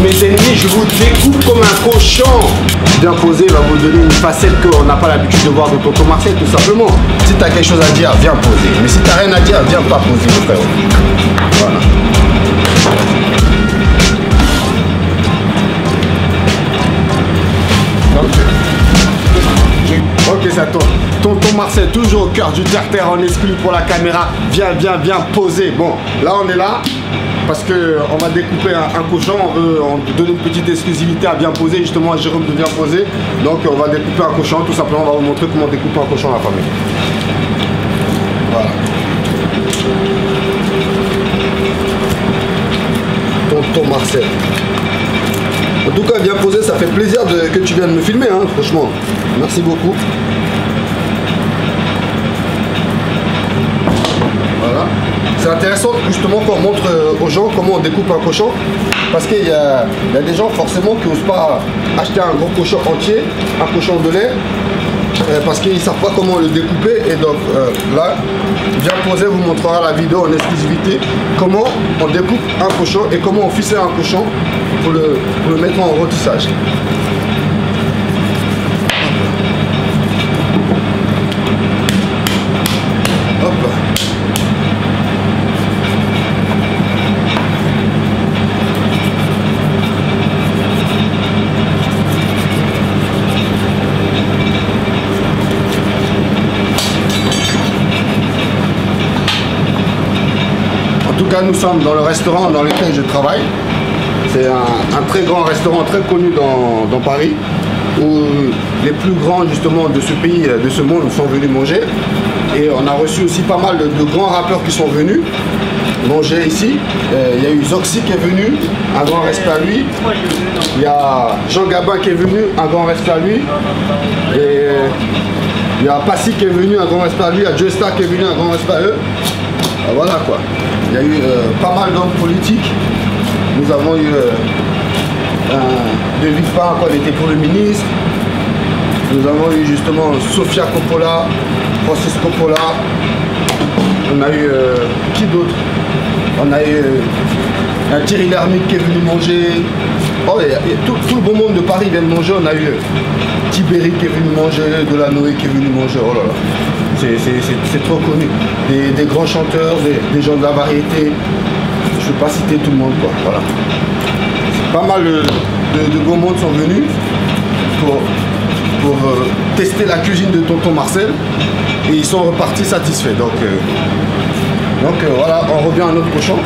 mes ennemis, je vous découpe comme un cochon. Bien posé va vous donner une facette qu'on n'a pas l'habitude de voir de tonton Marcel, tout simplement. Si tu as quelque chose à dire, viens poser. Mais si tu n'as rien à dire, viens pas poser, mon frère. Voilà. Ok, ça tourne. Tonton Marcel, toujours au cœur du terre-terre en exclu pour la caméra. Viens poser. Bon, là on est là parce que on va découper un cochon. On veut donner une petite exclusivité à bien poser. Justement, à Jérôme de bien poser. Donc on va découper un cochon. Tout simplement, on va vous montrer comment découper un cochon à la famille. Voilà. Tonton Marcel. En tout cas, bien posé, ça fait plaisir que tu viennes me filmer, hein, franchement. Merci beaucoup. Voilà. C'est intéressant justement qu'on montre aux gens comment on découpe un cochon. Parce qu'il y a des gens forcément qui n'osent pas acheter un gros cochon entier, un cochon de lait. Parce qu'ils ne savent pas comment le découper. Et donc là, bien posé vous montrera la vidéo en exclusivité comment on découpe un cochon et comment on ficelle un cochon pour le mettre en rôtissage. Hop. En tout cas, nous sommes dans le restaurant dans lequel je travaille. C'est un très grand restaurant, très connu dans Paris, où les plus grands justement de ce pays, de ce monde sont venus manger. Et on a reçu aussi pas mal de grands rappeurs qui sont venus manger ici. Il y a eu Zoxy qui est venu, un grand respect à lui. Il y a Jean Gabin qui est venu, un grand respect à lui. Et il y a Passy qui est venu, un grand respect à lui. Il y a Justa qui est venu, un grand respect à eux. Voilà quoi. Il y a eu pas mal d'hommes politiques. Nous avons eu De Villepin quand il était pour le ministre. Nous avons eu justement Sofia Coppola, Francis Coppola. On a eu qui d'autre? On a eu un Thierry Lhermitte qui est venu manger. Oh, tout le bon monde de Paris vient de manger. On a eu Tibéri qui est venu manger, Delanoë qui est venu manger. Oh là là. C'est trop connu. Des grands chanteurs, des gens de la variété. Je ne vais pas citer tout le monde, quoi. Voilà. Pas mal de beaux mondes sont venus pour tester la cuisine de tonton Marcel et ils sont repartis satisfaits. Donc voilà, on revient à notre cochon.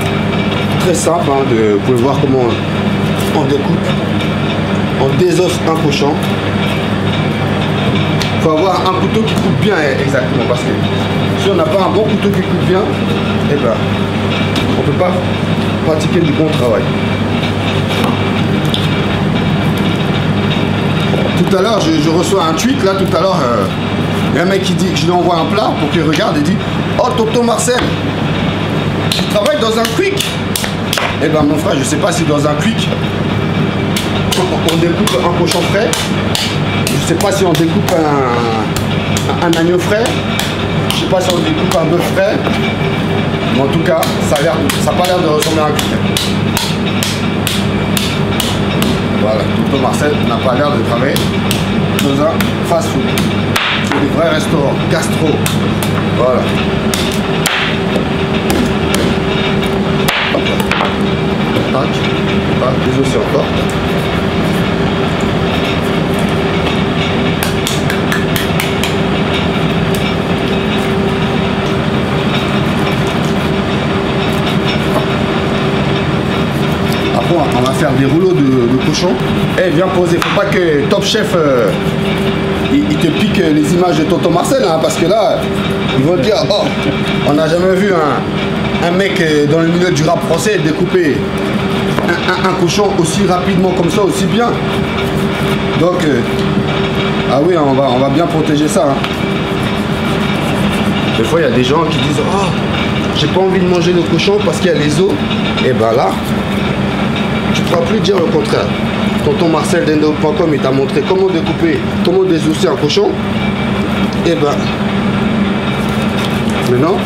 Très simple, hein, vous pouvez voir comment on découpe. On désosse un cochon. Il faut avoir un couteau qui coupe bien, exactement, parce que si on n'a pas un bon couteau qui coupe bien, eh ben, on ne peut pas pratiquer du bon travail. Tout à l'heure, je reçois un tweet, là, tout à l'heure, il y a un mec qui dit, je lui envoie un plat pour qu'il regarde et dit « Oh, tonton Marcel, tu travailles dans un quick ?» Eh ben, mon frère, je ne sais pas si dans un quick, on découpe un cochon frais. Je ne sais pas si on découpe un agneau frais. Je ne sais pas si on découpe un bœuf frais. Mais en tout cas, ça n'a pas l'air de ressembler à un quick. Voilà, tonton Marcel n'a pas l'air de travailler dans un fast-food. C'est des vrais restaurants, gastro. Voilà. Tac, tac, les aussi encore. Après, on va faire des rouleaux de cochon. Eh, viens poser. Faut pas que Top Chef il te pique les images de tonton Marcel, hein, parce que là, ils vont dire oh, on n'a jamais vu un mec dans le milieu du rap français découper un cochon aussi rapidement comme ça, aussi bien. Donc, ah oui, on va bien protéger ça. Hein. Des fois, il y a des gens qui disent oh, j'ai pas envie de manger le cochon parce qu'il y a les os. Et ben là, tu ne pourras plus dire le contraire. Tonton Marcel d'Endo.com, il t'a montré comment découper, comment désosser un cochon. Et ben, maintenant,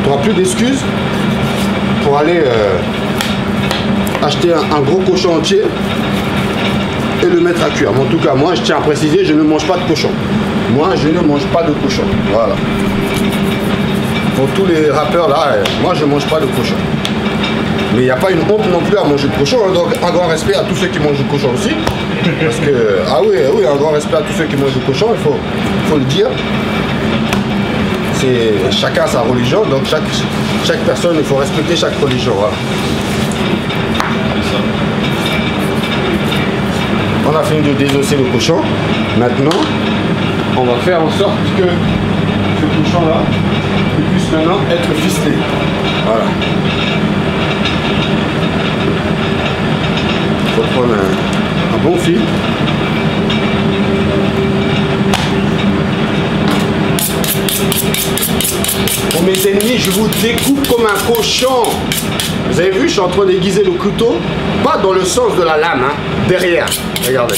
tu n'auras plus d'excuses pour aller acheter un gros cochon entier et le mettre à cuire. Mais en tout cas, moi, je tiens à préciser, je ne mange pas de cochon. Moi, je ne mange pas de cochon. Voilà. Pour tous les rappeurs là, moi, je ne mange pas de cochon. Mais il n'y a pas une honte non plus à manger de cochon. Hein, donc, un grand respect à tous ceux qui mangent du cochon aussi. Parce que, ah oui, un grand respect à tous ceux qui mangent du cochon, il faut le dire. C'est chacun sa religion, donc chaque personne, il faut respecter chaque religion. Voilà. On a fini de désosser le cochon. Maintenant, on va faire en sorte que ce cochon-là puisse maintenant être ficelé. Voilà. Il faut prendre un bon fil. Pour mes ennemis, je vous découpe comme un cochon. Vous avez vu, je suis en train d'aiguiser le couteau, pas dans le sens de la lame, hein, derrière. Regardez.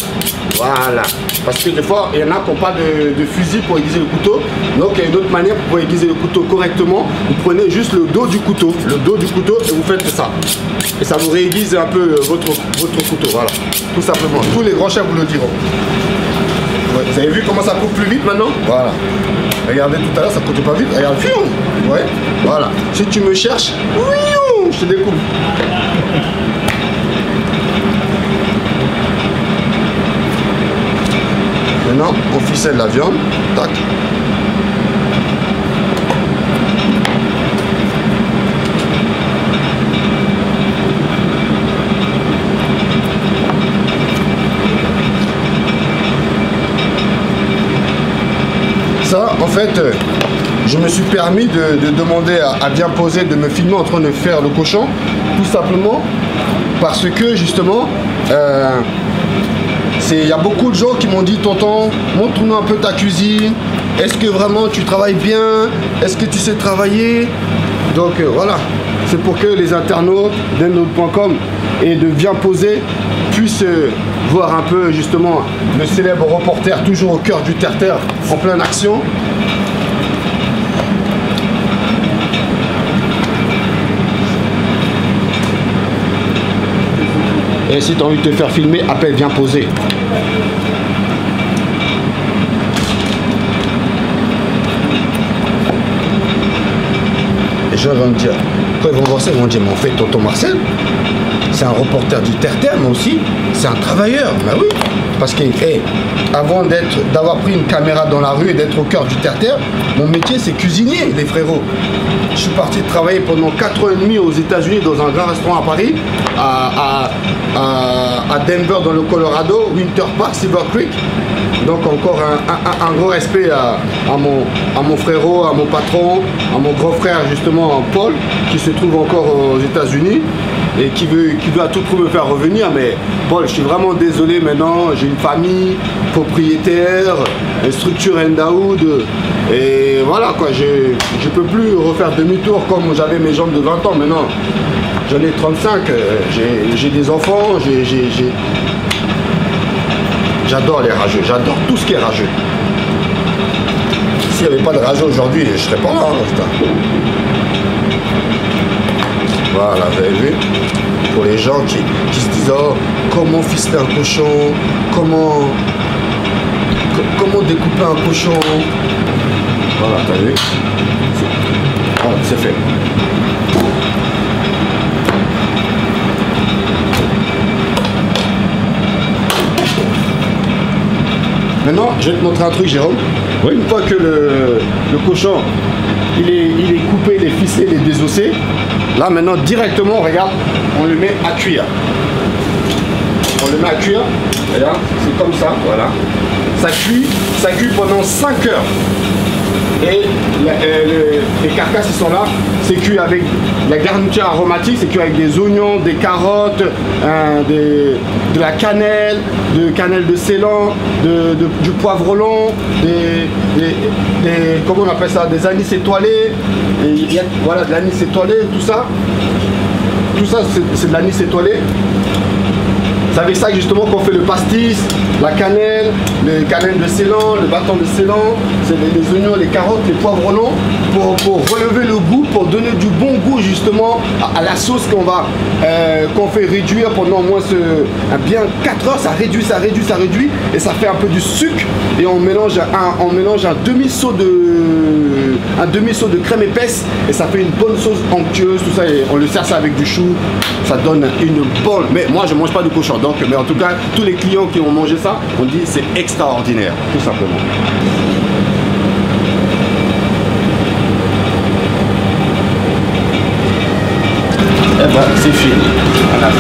Voilà. Parce que des fois, il y en a qui n'ont pas de fusil pour aiguiser le couteau. Donc, il y a une autre manière pour aiguiser le couteau correctement. Vous prenez juste le dos du couteau. Le dos du couteau et vous faites ça. Et ça vous réaiguise un peu votre couteau. Voilà. Tout simplement. Tous les grands chefs vous le diront. Ouais. Vous avez vu comment ça coupe plus vite maintenant? Voilà. Regardez tout à l'heure, ça ne coûte pas vite. Regarde, fiou. Ouais. Voilà. Si tu me cherches, je te découpe. Maintenant, on ficelle la viande. Tac. Ça, en fait, je me suis permis de demander à bien poser, de me filmer en train de faire le cochon, tout simplement parce que justement, il y a beaucoup de gens qui m'ont dit, tonton, montre-nous un peu ta cuisine, est-ce que vraiment tu travailles bien, est-ce que tu sais travailler? Donc voilà, c'est pour que les internautes d'Endout.com et de Bien Poser puissent voir un peu justement le célèbre reporter toujours au cœur du terre-terre en pleine action. Et si tu as envie de te faire filmer, appelle Bien Poser. Les gens vont me dire, quand ils vont voir ça, ils vont dire, mais en fait, tonton Marcel, c'est un reporter du terre-terre, mais aussi, c'est un travailleur. Ben oui, parce que avant d'avoir pris une caméra dans la rue et d'être au cœur du terre-terre, mon métier, c'est cuisinier, les frérots. Je suis parti travailler pendant 4 ans et demi aux États-Unis dans un grand restaurant à Paris, à Denver dans le Colorado, Winter Park, Silver Creek. Donc encore un gros respect à mon frérot, à mon patron, à mon grand frère justement Paul, qui se trouve encore aux États-Unis et qui veut à tout prix me faire revenir. Mais Paul, je suis vraiment désolé maintenant, j'ai une famille, propriétaire, une structure Endout, et voilà quoi, je peux plus refaire demi-tour comme j'avais mes jambes de 20 ans. Maintenant j'en ai 35, j'ai des enfants, j'adore les rageux, j'adore tout ce qui est rageux. S'il n'y avait pas de rageux aujourd'hui, je serais pas là, hein, putain. Voilà, vous avez vu? Pour les gens qui se disent, oh, comment ficeler un cochon, comment découper un cochon. Voilà, t'as vu? Voilà, c'est fait. Maintenant, je vais te montrer un truc, Jérôme. Oui. Une fois que le cochon, il est coupé, il est ficelé, il est désossé, là maintenant, directement, regarde, on le met à cuire. On le met à cuire, regarde, c'est comme ça, voilà. Ça cuit pendant 5 heures. Et les carcasses qui sont là, c'est cuit avec la garniture aromatique, c'est cuit avec des oignons, des carottes, de la cannelle de Ceylan, du poivre long, comment on appelle ça, des anis étoilés, voilà, de l'anis étoilé, tout ça. Tout ça, c'est de l'anis étoilé. C'est avec ça justement qu'on fait le pastis, la cannelle, le cannelle de Ceylan, le bâton de Ceylan, c'est les oignons, les carottes, les poivrons longs, pour relever le goût, pour donner du bon goût justement à la sauce qu'on fait réduire pendant au moins bien 4 heures. Ça réduit, et ça fait un peu du sucre, et on mélange un demi-seau de crème épaisse, et ça fait une bonne sauce onctueuse, tout ça, et on le sert ça avec du chou. Ça donne une bonne... Mais moi je mange pas de cochon, donc, mais en tout cas tous les clients qui ont mangé ça on dit c'est extraordinaire, tout simplement. Et bon, c'est fini. Voilà.